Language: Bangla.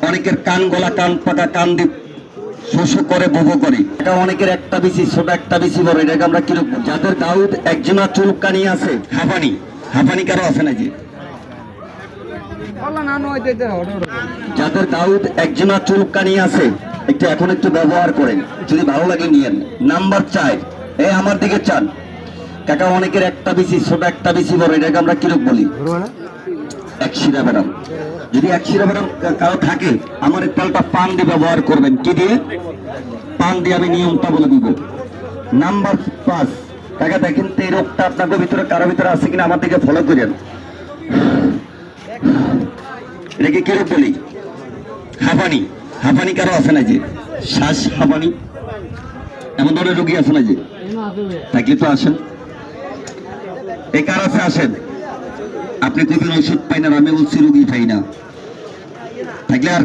অনেকের কান গলা কান পাকা কান দিয়ে শোষো করে বুবো করে, এটা অনেকের একটা বেশি ছোট একটা বেশি বড়, এটাকে আমরা কিরকম, যাদের দাউদ একজনা চুলকানি আছে, হাঁপানি হাঁপানি কারো আছে নাকি, যাদের দাউদ একজনা চুলকানি আছে একটু এখন একটু ব্যবহার করেন, যদি ভালো লাগে নিয়েন। নাম্বার 4, এই আমার দিকে চান কাকা, অনেকের একটা বেশি ছোট একটা বেশি বড়, এটাকে আমরা কিরকম বলি, এক শিরা ব্যারাম। যদি এক শিরা ব্যারাম কারো থাকে, আমার এই তেলটা পান দিয়ে ব্যবহার করবেন। কি দিয়ে? পান দিয়ে আমি নিয়মটা বলে দিব। নাম্বার 5, কাকা দেখেন তো এই রোগটা আপনাদের ভিতরে কারো ভিতরে আছে কিনা, আমার দিকে ফলো করেন। এটাকে কি রোগ বলি? হাঁপানি। হাঁপানি কারো আছে না যে, শ্বাস হাঁপানি, এমন ধরনের রোগী আছে না যে, থাকলে তো আসেন। এই কার আছে আসেন, আপনি কবির ওষুধ পাই না, আমি বলছি রোগী পাই না, থাকলে আর